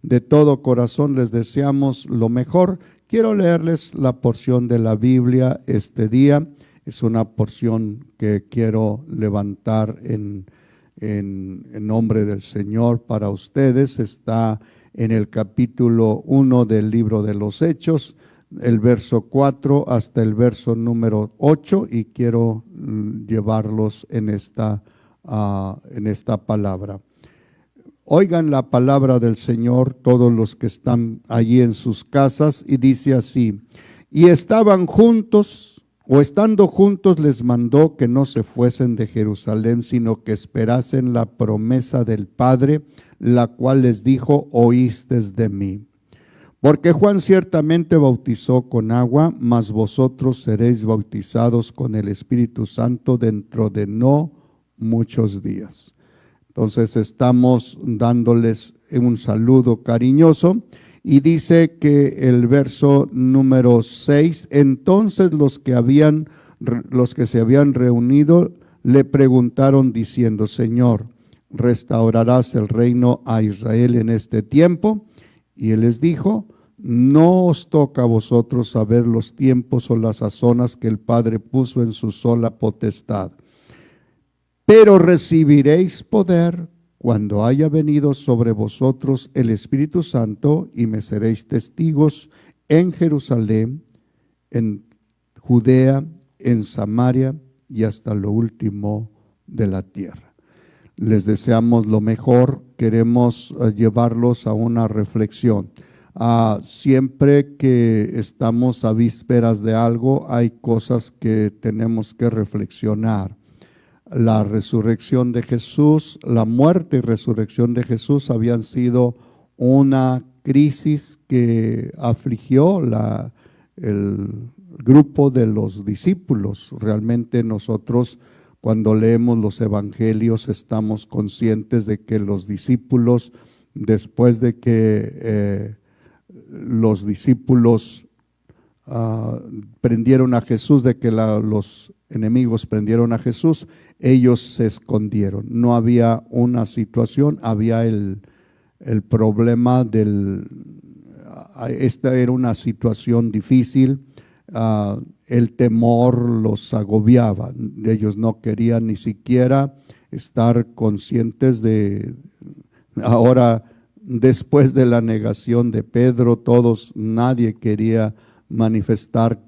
De todo corazón les deseamos lo mejor. Quiero leerles la porción de la Biblia este día. Es una porción que quiero levantar en nombre del Señor para ustedes. Está en el capítulo 1 del libro de los Hechos, el verso 4 hasta el verso número 8, y quiero llevarlos en esta palabra. Oigan la palabra del Señor todos los que están allí en sus casas, y dice así: y estaban juntos, o estando juntos, les mandó que no se fuesen de Jerusalén, sino que esperasen la promesa del Padre, la cual les dijo: oístes de mí. Porque Juan ciertamente bautizó con agua, mas vosotros seréis bautizados con el Espíritu Santo dentro de no muchos días. Entonces estamos dándoles un saludo cariñoso, y dice que el verso número 6, entonces los que se habían reunido le preguntaron diciendo: Señor, ¿restaurarás el reino a Israel en este tiempo? Y él les dijo: no os toca a vosotros saber los tiempos o las sazonas que el Padre puso en su sola potestad. Pero recibiréis poder cuando haya venido sobre vosotros el Espíritu Santo, y me seréis testigos en Jerusalén, en Judea, en Samaria y hasta lo último de la tierra. Les deseamos lo mejor. Queremos llevarlos a una reflexión. Siempre que estamos a vísperas de algo, hay cosas que tenemos que reflexionar. La resurrección de Jesús, la muerte y resurrección de Jesús habían sido una crisis que afligió el grupo de los discípulos. Realmente nosotros, cuando leemos los evangelios, estamos conscientes de que los discípulos, después de que los discípulos prendieron a Jesús, de que los enemigos prendieron a Jesús, ellos se escondieron. No había una situación, había el problema esta era una situación difícil. El temor los agobiaba. Ellos no querían ni siquiera estar conscientes de, ahora después de la negación de Pedro, nadie quería manifestar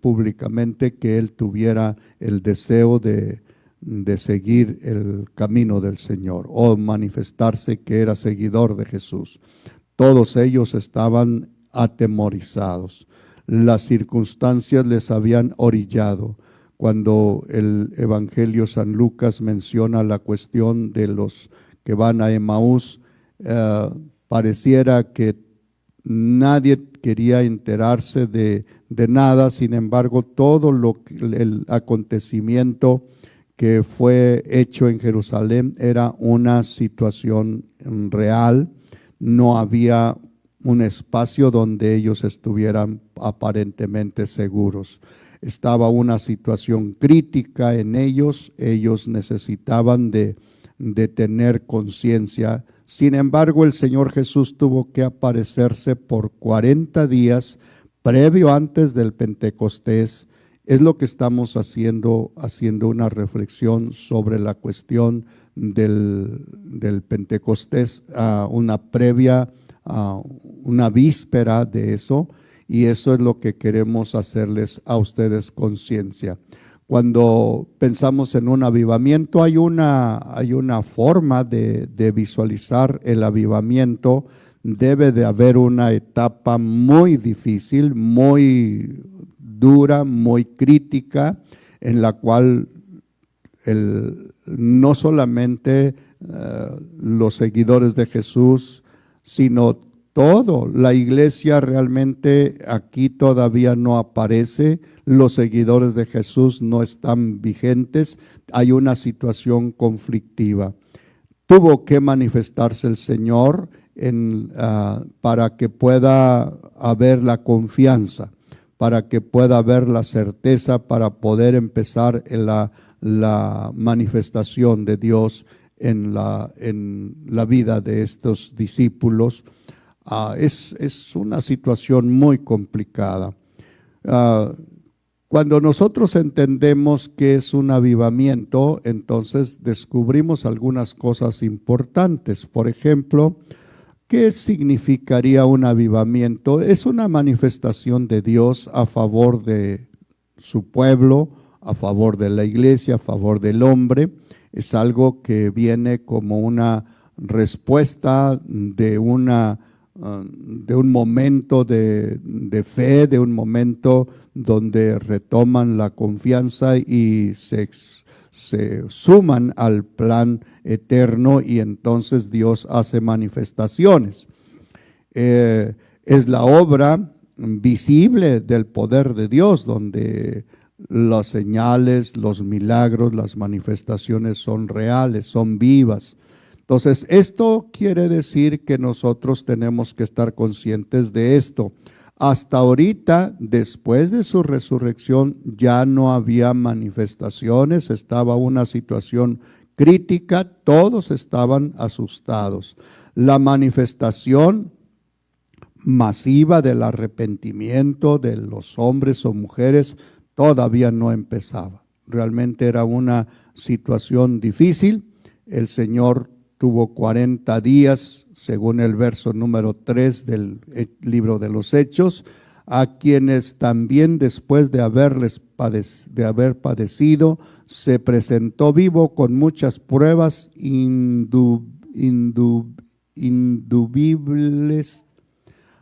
públicamente que él tuviera el deseo de seguir el camino del Señor, o manifestarse que era seguidor de Jesús. Todos ellos estaban atemorizados. Las circunstancias les habían orillado. Cuando el Evangelio San Lucas menciona la cuestión de los que van a Emaús, pareciera que nadie quería enterarse de nada. Sin embargo, todo el acontecimiento que fue hecho en Jerusalén era una situación real. No había un espacio donde ellos estuvieran aparentemente seguros. Estaba una situación crítica en ellos. Ellos necesitaban de tener conciencia. Sin embargo, el Señor Jesús tuvo que aparecerse por 40 días previo antes del Pentecostés. Es lo que estamos haciendo una reflexión sobre la cuestión del Pentecostés, una víspera de eso, y eso es lo que queremos hacerles a ustedes conciencia. Cuando pensamos en un avivamiento, hay una forma de visualizar el avivamiento. Debe de haber una etapa muy difícil, muy dura, muy crítica, en la cual no solamente los seguidores de Jesús, sino la iglesia realmente aquí todavía no aparece. Los seguidores de Jesús no están vigentes. Hay una situación conflictiva. Tuvo que manifestarse el Señor para que pueda haber la confianza, para que pueda haber la certeza, para poder empezar la manifestación de Dios en la vida de estos discípulos. Es una situación muy complicada. Cuando nosotros entendemos qué es un avivamiento, entonces descubrimos algunas cosas importantes. Por ejemplo, ¿qué significaría un avivamiento? Es una manifestación de Dios a favor de su pueblo, a favor de la iglesia, a favor del hombre. Es algo que viene como una respuesta de un momento de fe, de un momento donde retoman la confianza y se suman al plan eterno, y entonces Dios hace manifestaciones. Es la obra visible del poder de Dios, donde las señales, los milagros, las manifestaciones son reales, son vivas. Entonces, esto quiere decir que nosotros tenemos que estar conscientes de esto. Hasta ahorita, después de su resurrección, ya no había manifestaciones, estaba una situación crítica, todos estaban asustados. La manifestación masiva del arrepentimiento de los hombres o mujeres todavía no empezaba. Realmente era una situación difícil. El Señor tuvo 40 días, según el verso número 3 del libro de los Hechos, a quienes también después de haber padecido, se presentó vivo con muchas pruebas indubibles,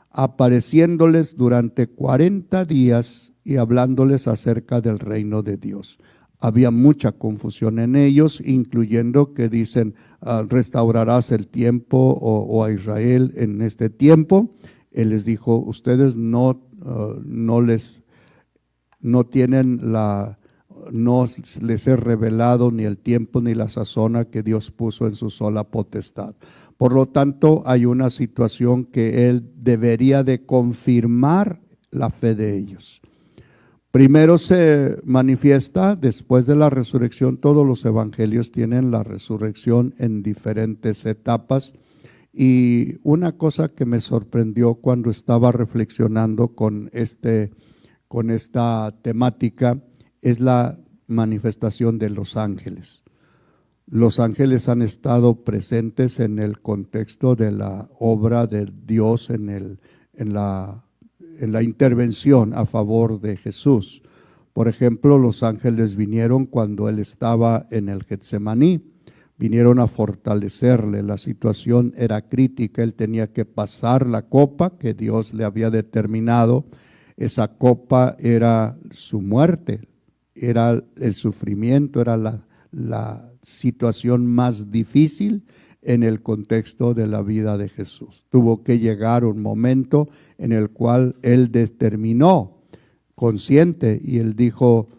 apareciéndoles durante 40 días y hablándoles acerca del reino de Dios. Había mucha confusión en ellos, incluyendo que dicen, restaurarás el tiempo o a Israel en este tiempo. Él les dijo, ustedes no les he revelado ni el tiempo ni la sazón que Dios puso en su sola potestad. Por lo tanto, hay una situación que Él debería de confirmar la fe de ellos. Primero se manifiesta después de la resurrección. Todos los evangelios tienen la resurrección en diferentes etapas. Y una cosa que me sorprendió cuando estaba reflexionando con esta temática es la manifestación de los ángeles. Los ángeles han estado presentes en el contexto de la obra de Dios en la intervención a favor de Jesús. Por ejemplo, los ángeles vinieron cuando Él estaba en el Getsemaní, vinieron a fortalecerle. La situación era crítica, Él tenía que pasar la copa que Dios le había determinado. Esa copa era su muerte, era el sufrimiento, era la situación más difícil en el contexto de la vida de Jesús. Tuvo que llegar un momento en el cual Él determinó, consciente, y Él dijo,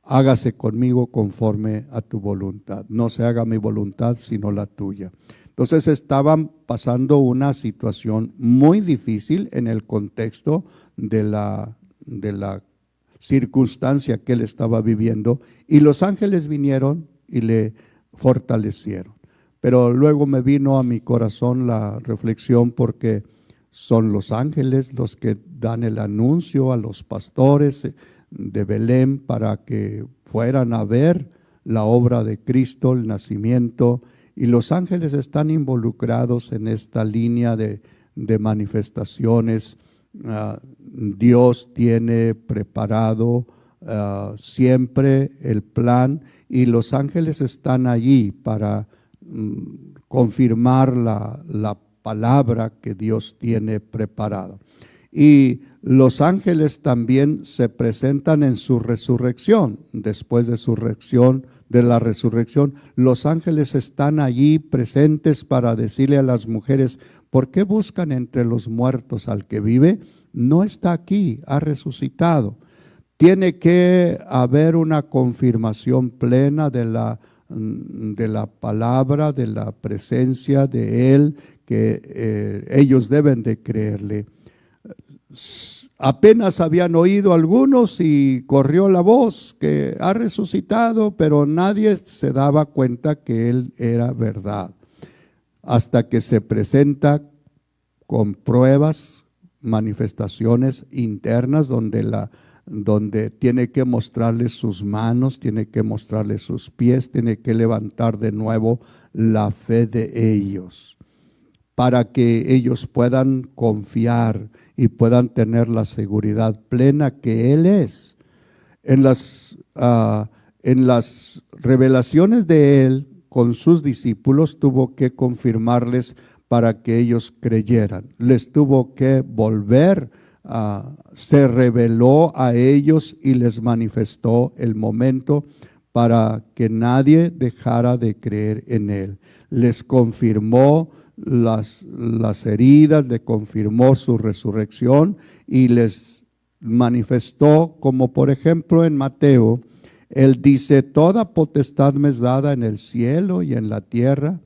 hágase conmigo conforme a tu voluntad. No se haga mi voluntad sino la tuya. Entonces estaban pasando una situación muy difícil en el contexto de la circunstancia que Él estaba viviendo, y los ángeles vinieron y le fortalecieron. Pero luego me vino a mi corazón la reflexión, porque son los ángeles los que dan el anuncio a los pastores de Belén para que fueran a ver la obra de Cristo, el nacimiento, y los ángeles están involucrados en esta línea de manifestaciones. Dios tiene preparado siempre el plan, y los ángeles están allí para confirmar la palabra que Dios tiene preparada. Y los ángeles también se presentan en su resurrección. Después de la resurrección, los ángeles están allí presentes para decirle a las mujeres, ¿por qué buscan entre los muertos al que vive? No está aquí, ha resucitado. Tiene que haber una confirmación plena de la palabra, de la presencia de Él, que ellos deben de creerle. apenas habían oído algunos y corrió la voz que ha resucitado, pero nadie se daba cuenta que él era verdad. Hasta que se presenta con pruebas, manifestaciones internas donde tiene que mostrarles sus manos, tiene que mostrarles sus pies, tiene que levantar de nuevo la fe de ellos, para que ellos puedan confiar y puedan tener la seguridad plena que Él es. En las revelaciones de Él con sus discípulos tuvo que confirmarles para que ellos creyeran. Les tuvo que volver, se reveló a ellos y les manifestó el momento para que nadie dejara de creer en Él. Les confirmó las heridas, le confirmó su resurrección y les manifestó, como por ejemplo en Mateo, Él dice: toda potestad me es dada en el cielo y en la tierra.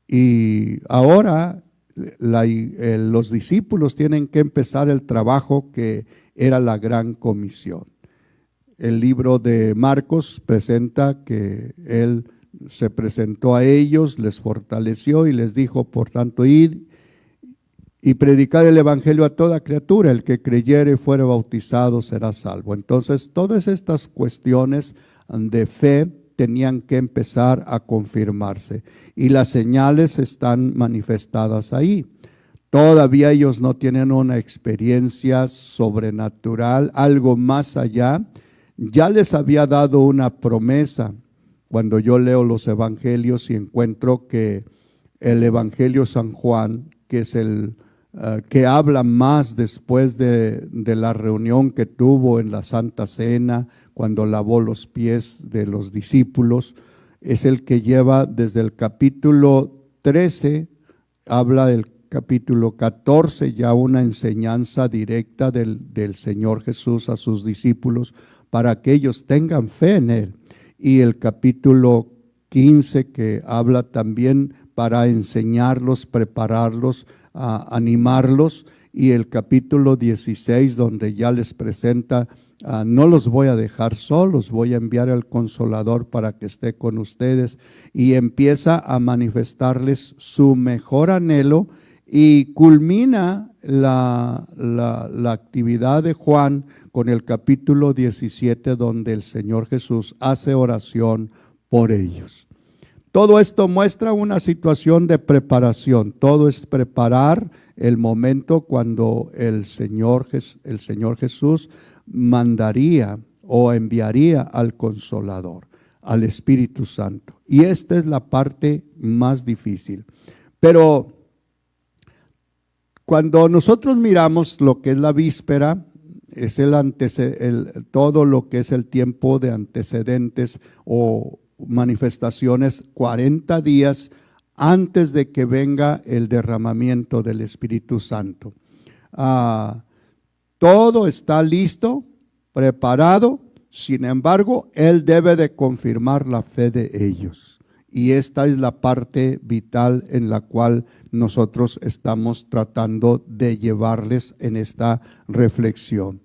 Y ahora los discípulos tienen que empezar el trabajo que era la gran comisión. El libro de Marcos presenta que Él se presentó a ellos, les fortaleció y les dijo: por tanto, id y predicar el evangelio a toda criatura. El que creyere y fuere bautizado será salvo. Entonces, todas estas cuestiones de fe tenían que empezar a confirmarse y las señales están manifestadas ahí. Todavía ellos no tienen una experiencia sobrenatural, algo más allá. Ya les había dado una promesa. Cuando yo leo los evangelios y encuentro que el evangelio San Juan, que es el que habla más después de la reunión que tuvo en la Santa Cena, cuando lavó los pies de los discípulos, es el que lleva desde el capítulo 13, habla del capítulo 14, ya una enseñanza directa del Señor Jesús a sus discípulos para que ellos tengan fe en Él. Y el capítulo 15 que habla también para enseñarlos, prepararlos, animarlos, y el capítulo 16 donde ya les presenta: no los voy a dejar solos, voy a enviar al Consolador para que esté con ustedes, y empieza a manifestarles su mejor anhelo y culmina la actividad de Juan con el capítulo 17 donde el Señor Jesús hace oración por ellos. Todo esto muestra una situación de preparación. Todo es preparar el momento cuando el Señor Jesús mandaría o enviaría al Consolador, al Espíritu Santo. Y esta es la parte más difícil. Pero cuando nosotros miramos lo que es la víspera, es todo lo que es el tiempo de antecedentes o manifestaciones, 40 días antes de que venga el derramamiento del Espíritu Santo. Todo está listo, preparado, sin embargo, Él debe de confirmar la fe de ellos. Y esta es la parte vital en la cual nosotros estamos tratando de llevarles en esta reflexión.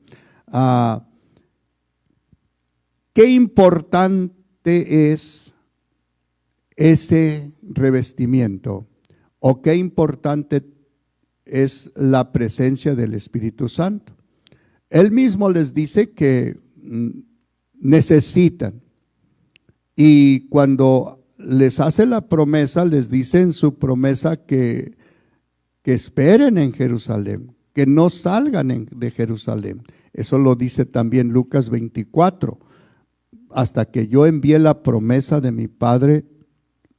Qué importante es ese revestimiento, o qué importante es la presencia del Espíritu Santo. Él mismo les dice que necesitan, y cuando les hace la promesa, les dice en su promesa que esperen en Jerusalén, que no salgan de Jerusalén. Eso lo dice también Lucas 24. Hasta que yo envié la promesa de mi Padre,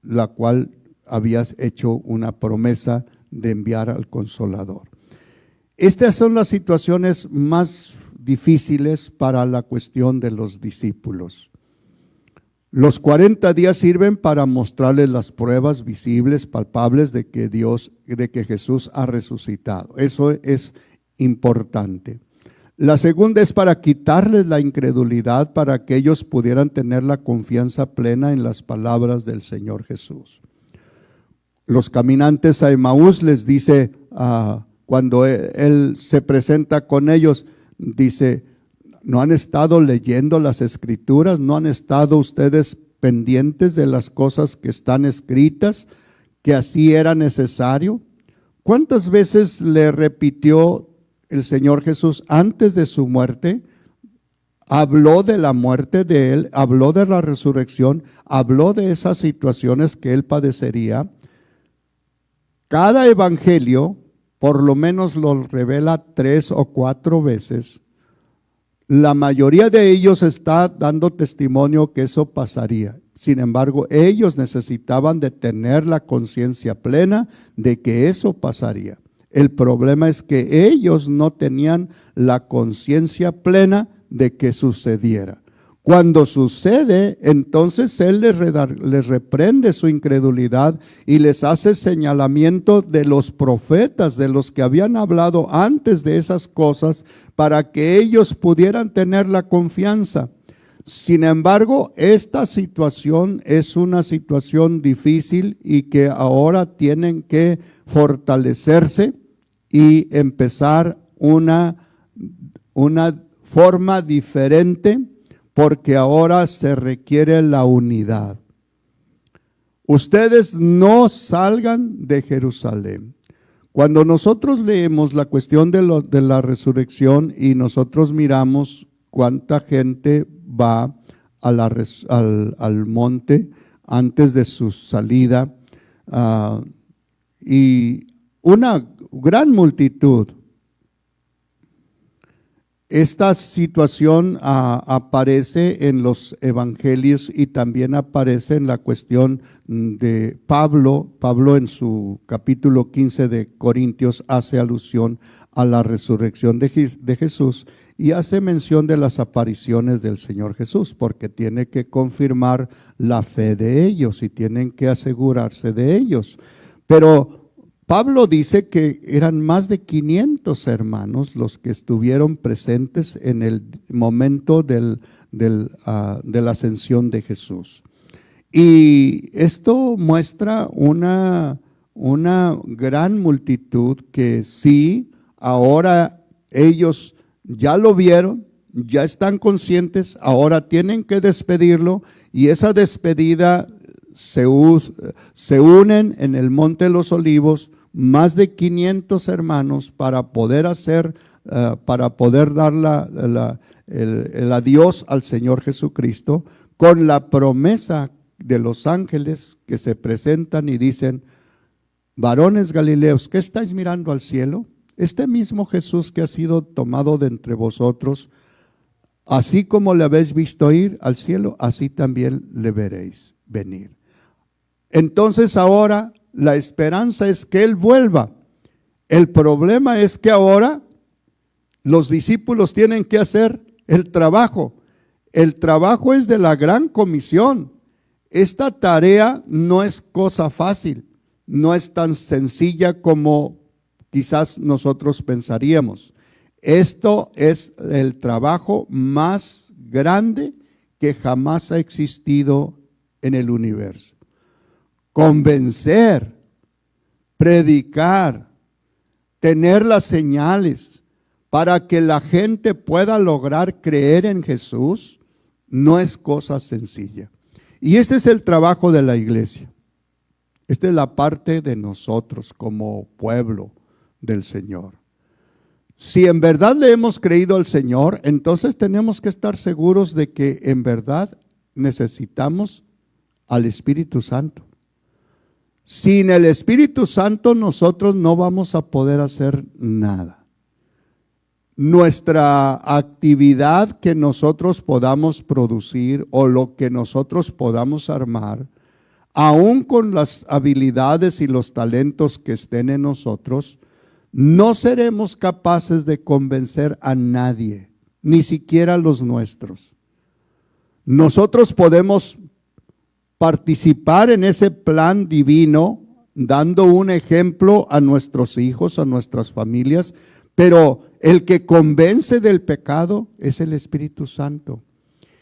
la cual habías hecho una promesa de enviar al Consolador. Estas son las situaciones más difíciles para la cuestión de los discípulos. Los 40 días sirven para mostrarles las pruebas visibles, palpables de que Jesús ha resucitado. Eso es importante. La segunda es para quitarles la incredulidad, para que ellos pudieran tener la confianza plena en las palabras del Señor Jesús. Los caminantes a Emaús les dice: cuando él se presenta con ellos, dice, ¿no han estado leyendo las Escrituras? ¿No han estado ustedes pendientes de las cosas que están escritas, que así era necesario? ¿Cuántas veces le repitió el Señor Jesús antes de su muerte? Habló de la muerte de él, habló de la resurrección, habló de esas situaciones que él padecería. Cada evangelio por lo menos lo revela 3 o 4 veces. La mayoría de ellos está dando testimonio que eso pasaría. Sin embargo, ellos necesitaban de tener la conciencia plena de que eso pasaría. El problema es que ellos no tenían la conciencia plena de que sucediera. Cuando sucede, entonces Él les reprende su incredulidad y les hace señalamiento de los profetas, de los que habían hablado antes de esas cosas, para que ellos pudieran tener la confianza. Sin embargo, esta situación es una situación difícil y que ahora tienen que fortalecerse y empezar una forma diferente, porque ahora se requiere la unidad. Ustedes no salgan de Jerusalén. Cuando nosotros leemos la cuestión de la resurrección y nosotros miramos cuánta gente va al monte antes de su salida, y una gran multitud. Esta situación aparece en los evangelios y también aparece en la cuestión de Pablo. Pablo en su capítulo 15 de Corintios hace alusión a la resurrección de Jesús y hace mención de las apariciones del Señor Jesús, porque tiene que confirmar la fe de ellos y tienen que asegurarse de ellos. Pero Pablo dice que eran más de 500 hermanos los que estuvieron presentes en el momento de la ascensión de Jesús. Y esto muestra una gran multitud que sí, ahora ellos ya lo vieron, ya están conscientes, ahora tienen que despedirlo, y esa despedida se unen en el Monte de los Olivos más de 500 hermanos para poder dar el adiós al Señor Jesucristo, con la promesa de los ángeles que se presentan y dicen: varones galileos, ¿qué estáis mirando al cielo? Este mismo Jesús que ha sido tomado de entre vosotros, así como le habéis visto ir al cielo, así también le veréis venir. Entonces ahora la esperanza es que Él vuelva. El problema es que ahora los discípulos tienen que hacer el trabajo. El trabajo es de la gran comisión. Esta tarea no es cosa fácil, no es tan sencilla como quizás nosotros pensaríamos. Esto es el trabajo más grande que jamás ha existido en el universo. Convencer, predicar, tener las señales para que la gente pueda lograr creer en Jesús, no es cosa sencilla. Y este es el trabajo de la iglesia. Esta es la parte de nosotros como pueblo del Señor. Si en verdad le hemos creído al Señor, entonces tenemos que estar seguros de que en verdad necesitamos al Espíritu Santo. Sin el Espíritu Santo nosotros no vamos a poder hacer nada. Nuestra actividad que nosotros podamos producir o lo que nosotros podamos armar, aún con las habilidades y los talentos que estén en nosotros, no seremos capaces de convencer a nadie, ni siquiera a los nuestros. Nosotros podemos participar en ese plan divino, dando un ejemplo a nuestros hijos, a nuestras familias, pero el que convence del pecado es el Espíritu Santo.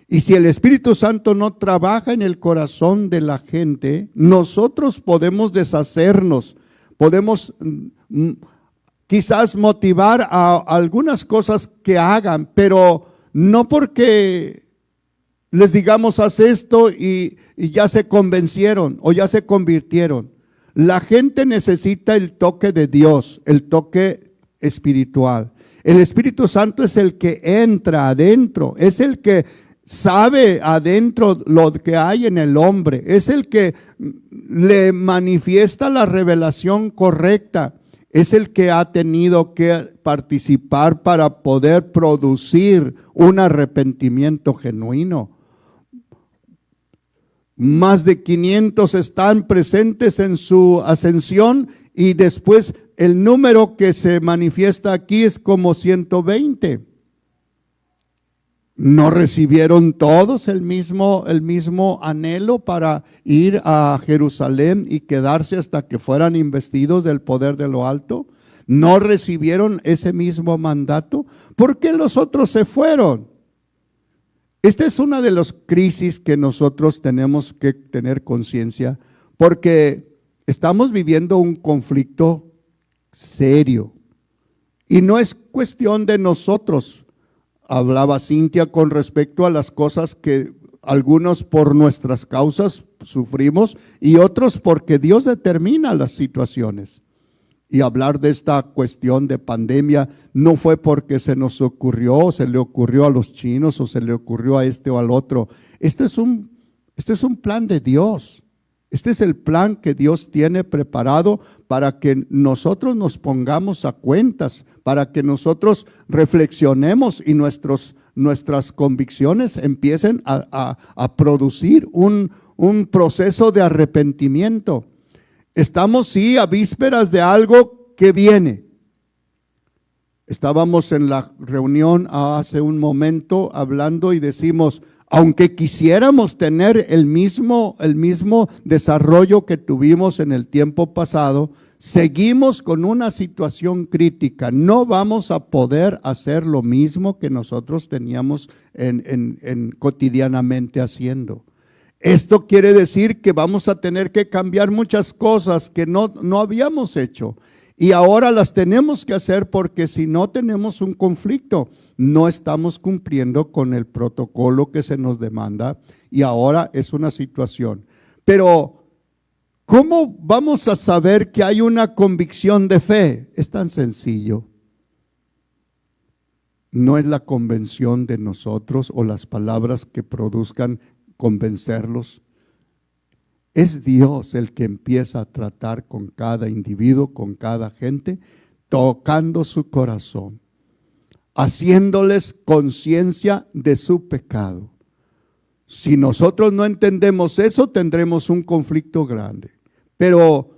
Y si el Espíritu Santo no trabaja en el corazón de la gente, nosotros podemos deshacernos, podemos quizás motivar a algunas cosas que hagan, pero no porque les digamos haz esto y ya se convencieron o ya se convirtieron. La gente necesita el toque de Dios, el toque espiritual. El Espíritu Santo es el que entra adentro, es el que sabe adentro lo que hay en el hombre, es el que le manifiesta la revelación correcta, es el que ha tenido que participar para poder producir un arrepentimiento genuino. Más de 500 están presentes en su ascensión y después el número que se manifiesta aquí es como 120. ¿No recibieron todos el mismo anhelo para ir a Jerusalén y quedarse hasta que fueran investidos del poder de lo alto? ¿No recibieron ese mismo mandato? ¿Por qué los otros se fueron? Esta es una de las crisis que nosotros tenemos que tener conciencia, porque estamos viviendo un conflicto serio y no es cuestión de nosotros. Hablaba Cintia con respecto a las cosas que algunos por nuestras causas sufrimos y otros porque Dios determina las situaciones. Y hablar de esta cuestión de pandemia no fue porque se nos ocurrió, o se le ocurrió a los chinos, o se le ocurrió a este o al otro. Este es un plan de Dios. Este es el plan que Dios tiene preparado para que nosotros nos pongamos a cuentas, para que nosotros reflexionemos y nuestras convicciones empiecen a producir un proceso de arrepentimiento. Estamos, sí, a vísperas de algo que viene. Estábamos en la reunión hace un momento hablando y decimos, aunque quisiéramos tener el mismo desarrollo que tuvimos en el tiempo pasado, seguimos con una situación crítica. No vamos a poder hacer lo mismo que nosotros teníamos cotidianamente haciendo. Esto quiere decir que vamos a tener que cambiar muchas cosas que no habíamos hecho y ahora las tenemos que hacer porque si no tenemos un conflicto, no estamos cumpliendo con el protocolo que se nos demanda y ahora es una situación. Pero, ¿cómo vamos a saber que hay una convicción de fe? Es tan sencillo. No es la convención de nosotros o las palabras que produzcan convencerlos. Es Dios el que empieza a tratar con cada individuo, con cada gente, tocando su corazón, haciéndoles conciencia de su pecado. Si nosotros no entendemos eso, tendremos un conflicto grande. Pero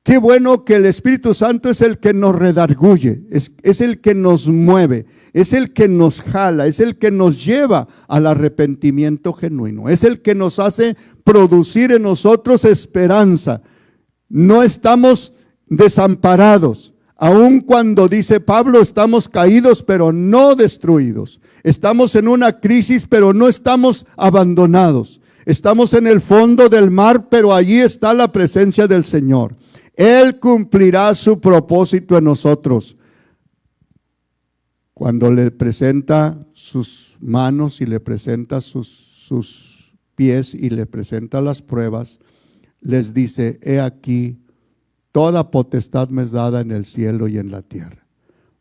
qué bueno que el Espíritu Santo es el que nos redarguye, es el que nos mueve, es el que nos jala, es el que nos lleva al arrepentimiento genuino, es el que nos hace producir en nosotros esperanza. No estamos desamparados, aun cuando dice Pablo, estamos caídos pero no destruidos. Estamos en una crisis pero no estamos abandonados. Estamos en el fondo del mar pero allí está la presencia del Señor. Él cumplirá su propósito en nosotros. Cuando le presenta sus manos y le presenta sus pies y le presenta las pruebas, les dice, he aquí, toda potestad me es dada en el cielo y en la tierra.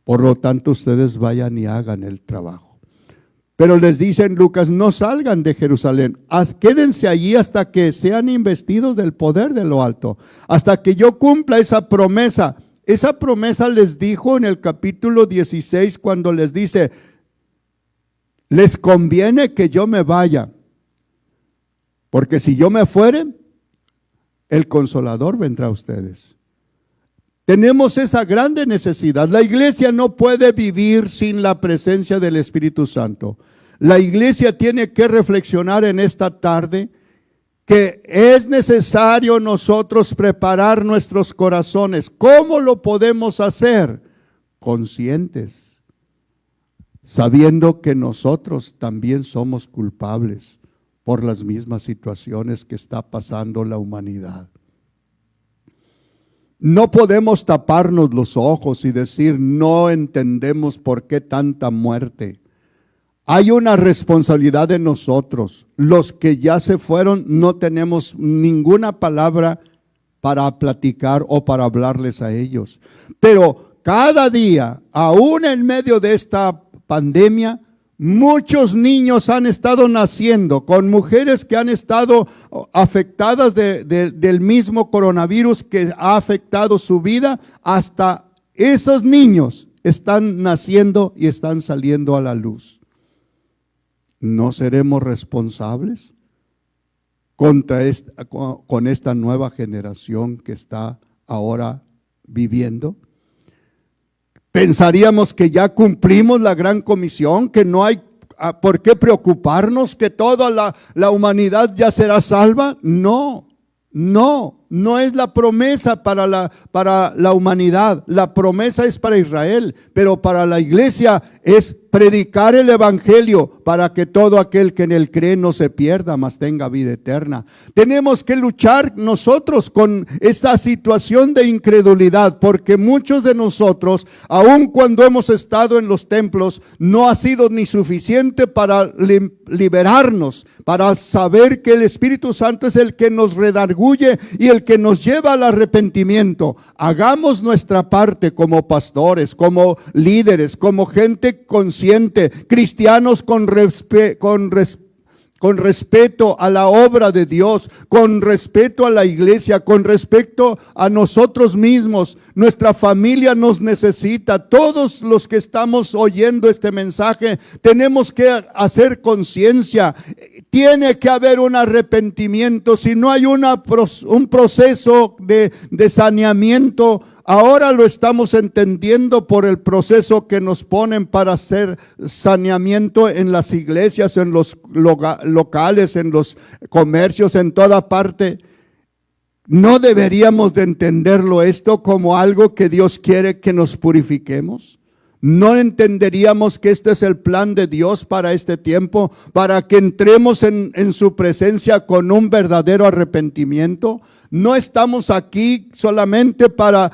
Por lo tanto, ustedes vayan y hagan el trabajo. Pero les dice en Lucas, no salgan de Jerusalén, quédense allí hasta que sean investidos del poder de lo alto, hasta que yo cumpla esa promesa. Esa promesa les dijo en el capítulo 16 cuando les dice, les conviene que yo me vaya, porque si yo me fuere, el Consolador vendrá a ustedes. Tenemos esa grande necesidad. La iglesia no puede vivir sin la presencia del Espíritu Santo. La iglesia tiene que reflexionar en esta tarde que es necesario nosotros preparar nuestros corazones. ¿Cómo lo podemos hacer? Conscientes, sabiendo que nosotros también somos culpables por las mismas situaciones que está pasando la humanidad. No podemos taparnos los ojos y decir, no entendemos por qué tanta muerte. Hay una responsabilidad de nosotros. Los que ya se fueron, no tenemos ninguna palabra para platicar o para hablarles a ellos. Pero cada día, aún en medio de esta pandemia, muchos niños han estado naciendo con mujeres que han estado afectadas del mismo coronavirus que ha afectado su vida. Hasta esos niños están naciendo y están saliendo a la luz. ¿No seremos responsables con esta nueva generación que está ahora viviendo? Pensaríamos que ya cumplimos la gran comisión, que no hay por qué preocuparnos, que toda la humanidad ya será salva. No es la promesa para la humanidad. La promesa es para Israel, pero para la iglesia es predicar el evangelio para que todo aquel que en él cree no se pierda, mas tenga vida eterna. Tenemos que luchar nosotros con esta situación de incredulidad, porque muchos de nosotros, aun cuando hemos estado en los templos, no ha sido ni suficiente para liberarnos, para saber que el Espíritu Santo es el que nos redarguye y el que nos lleva al arrepentimiento. Hagamos nuestra parte como pastores, como líderes, como gente consciente, cristianos con respeto a la obra de Dios, con respeto a la iglesia, con respeto a nosotros mismos. Nuestra familia nos necesita. Todos los que estamos oyendo este mensaje tenemos que hacer conciencia. Tiene que haber un arrepentimiento. Si no hay un proceso de saneamiento, ahora lo estamos entendiendo por el proceso que nos ponen para hacer saneamiento en las iglesias, en los locales, en los comercios, en toda parte. ¿No deberíamos de entenderlo esto como algo que Dios quiere que nos purifiquemos? ¿No entenderíamos que este es el plan de Dios para este tiempo, para que entremos en su presencia con un verdadero arrepentimiento? No estamos aquí solamente para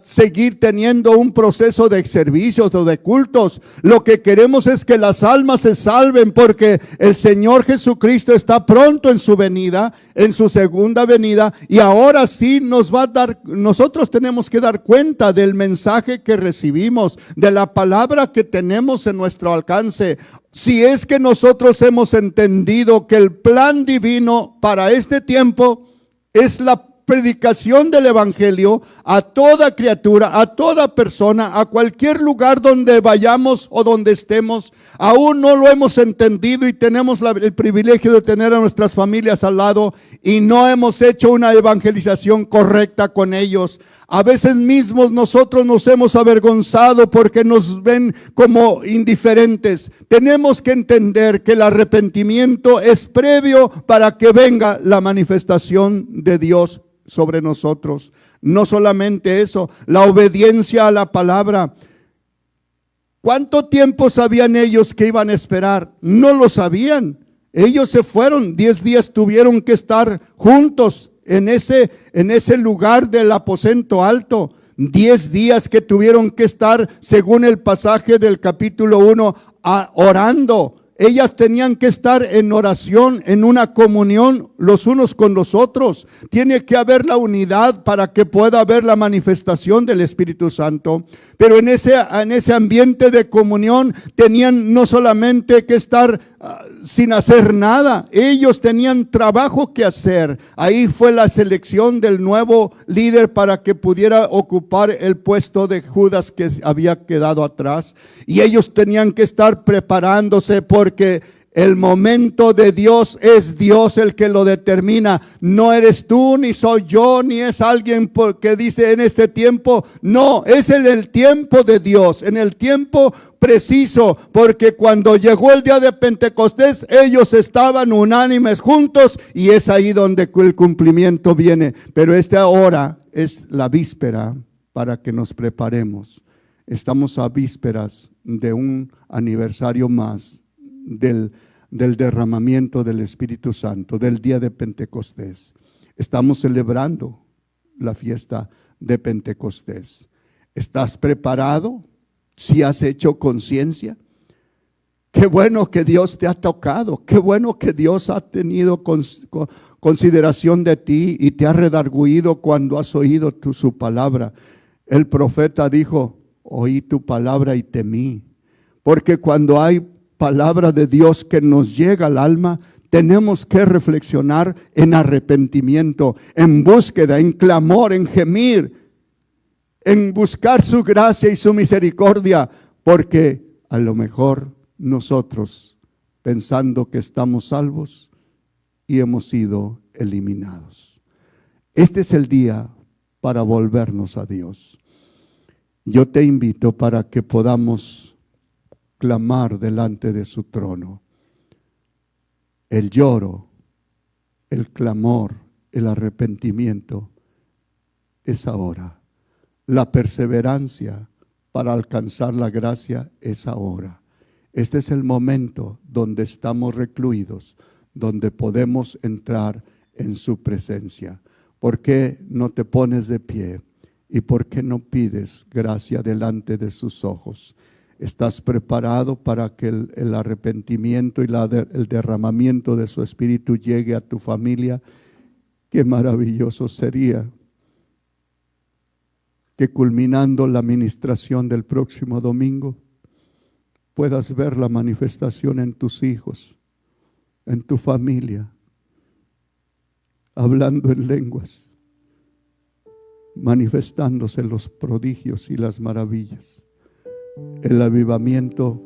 seguir teniendo un proceso de servicios o de cultos. Lo que queremos es que las almas se salven, porque el Señor Jesucristo está pronto en su venida, en su segunda venida, y ahora sí nosotros tenemos que dar cuenta del mensaje que recibimos, de la palabra que tenemos en nuestro alcance. Si es que nosotros hemos entendido que el plan divino para este tiempo es la predicación del evangelio a toda criatura, a toda persona, a cualquier lugar donde vayamos o donde estemos. Aún no lo hemos entendido y tenemos el privilegio de tener a nuestras familias al lado y no hemos hecho una evangelización correcta con ellos. A veces mismos nosotros nos hemos avergonzado porque nos ven como indiferentes. Tenemos que entender que el arrepentimiento es previo para que venga la manifestación de Dios sobre nosotros. No solamente eso, la obediencia a la palabra. ¿Cuánto tiempo sabían ellos que iban a esperar? No lo sabían. Ellos se fueron, 10 días tuvieron que estar juntos en ese lugar del aposento alto. 10 días que tuvieron que estar, según el pasaje del capítulo 1, orando. Ellas tenían que estar en oración, en una comunión los unos con los otros. Tiene que haber la unidad para que pueda haber la manifestación del Espíritu Santo. Pero en ese ambiente de comunión tenían no solamente que estar sin hacer nada, ellos tenían trabajo que hacer. Ahí fue la selección del nuevo líder para que pudiera ocupar el puesto de Judas que había quedado atrás. Y ellos tenían que estar preparándose, porque el momento de Dios es Dios el que lo determina. No eres tú, ni soy yo, ni es alguien que dice en este tiempo. No, es en el tiempo de Dios, en el tiempo preciso, porque cuando llegó el día de Pentecostés, ellos estaban unánimes juntos, y es ahí donde el cumplimiento viene. Pero esta hora es la víspera para que nos preparemos. Estamos a vísperas de un aniversario más del derramamiento del Espíritu Santo, del día de Pentecostés. Estamos celebrando la fiesta de Pentecostés. ¿Estás preparado? ¿Si has hecho conciencia? Qué bueno que Dios te ha tocado. Qué bueno que Dios ha tenido consideración de ti y te ha redarguido cuando has oído su palabra. El profeta dijo, oí tu palabra y temí. Porque cuando hay palabra de Dios que nos llega al alma, tenemos que reflexionar en arrepentimiento, en búsqueda, en clamor, en gemir, en buscar su gracia y su misericordia, porque a lo mejor nosotros, pensando que estamos salvos, y hemos sido eliminados. Este es el día para volvernos a Dios. Yo te invito para que podamos clamar delante de su trono. El lloro, el clamor, el arrepentimiento es ahora. La perseverancia para alcanzar la gracia es ahora. Este es el momento donde estamos recluidos, donde podemos entrar en su presencia. ¿Por qué no te pones de pie? ¿Y por qué no pides gracia delante de sus ojos? ¿Estás preparado para que el arrepentimiento y el derramamiento de su Espíritu llegue a tu familia? Qué maravilloso sería que culminando la ministración del próximo domingo, puedas ver la manifestación en tus hijos, en tu familia, hablando en lenguas, manifestándose los prodigios y las maravillas. El avivamiento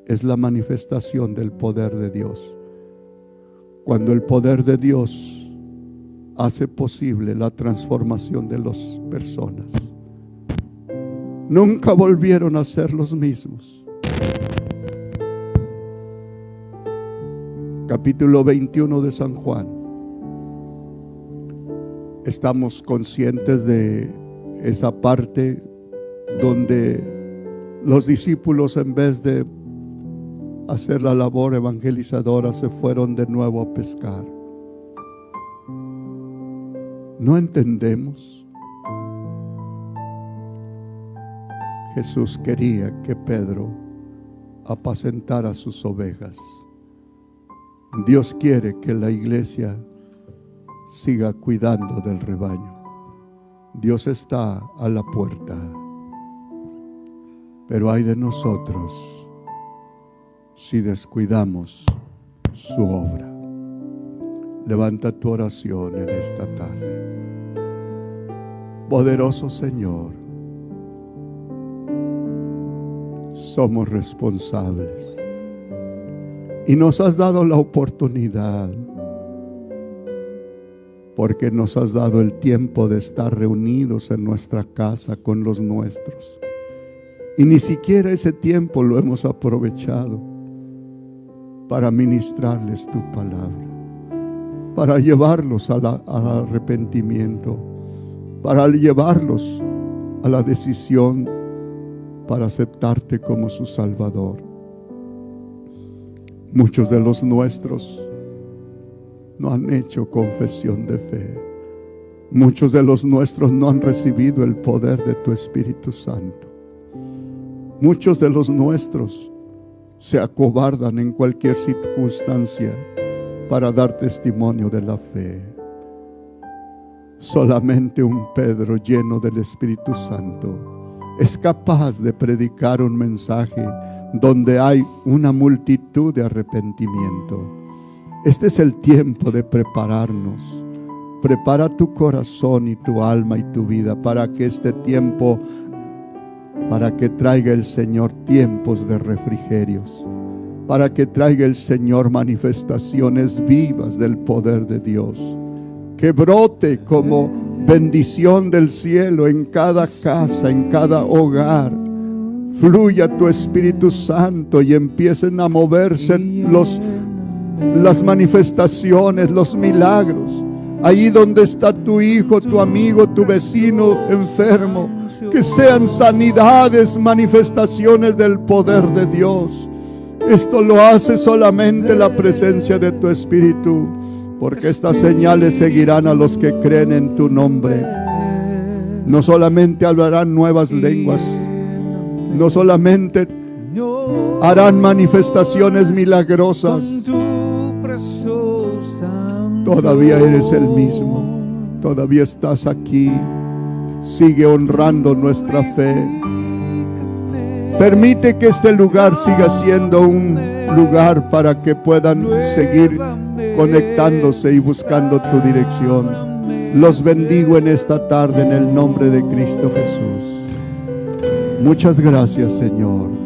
es la manifestación del poder de Dios. Cuando el poder de Dios hace posible la transformación de las personas, nunca volvieron a ser los mismos. Capítulo 21 de San Juan. Estamos conscientes de esa parte donde los discípulos, en vez de hacer la labor evangelizadora, se fueron de nuevo a pescar. No entendemos. Jesús quería que Pedro apacentara sus ovejas. Dios quiere que la iglesia siga cuidando del rebaño. Dios está a la puerta. Pero ay de nosotros si descuidamos su obra. Levanta tu oración en esta tarde. Poderoso Señor, somos responsables y nos has dado la oportunidad, porque nos has dado el tiempo de estar reunidos en nuestra casa con los nuestros. Y ni siquiera ese tiempo lo hemos aprovechado para ministrarles tu palabra, para llevarlos al arrepentimiento, para llevarlos a la decisión para aceptarte como su Salvador. Muchos de los nuestros no han hecho confesión de fe. Muchos de los nuestros no han recibido el poder de tu Espíritu Santo. Muchos de los nuestros se acobardan en cualquier circunstancia para dar testimonio de la fe. Solamente un Pedro lleno del Espíritu Santo es capaz de predicar un mensaje donde hay una multitud de arrepentimiento. Este es el tiempo de prepararnos. Prepara tu corazón y tu alma y tu vida para que este tiempo, para que traiga el Señor tiempos de refrigerios, para que traiga el Señor manifestaciones vivas del poder de Dios, que brote como bendición del cielo en cada casa, en cada hogar. Fluya tu Espíritu Santo y empiecen a moverse las manifestaciones, los milagros. Ahí donde está tu hijo, tu amigo, tu vecino enfermo, que sean sanidades, manifestaciones del poder de Dios. Esto lo hace solamente la presencia de tu Espíritu, porque estas señales seguirán a los que creen en tu nombre. No solamente hablarán nuevas lenguas, no solamente harán manifestaciones milagrosas. Todavía eres el mismo, todavía estás aquí. Sigue honrando nuestra fe. Permite que este lugar siga siendo un lugar para que puedan seguir conectándose y buscando tu dirección. Los bendigo en esta tarde en el nombre de Cristo Jesús. Muchas gracias, Señor.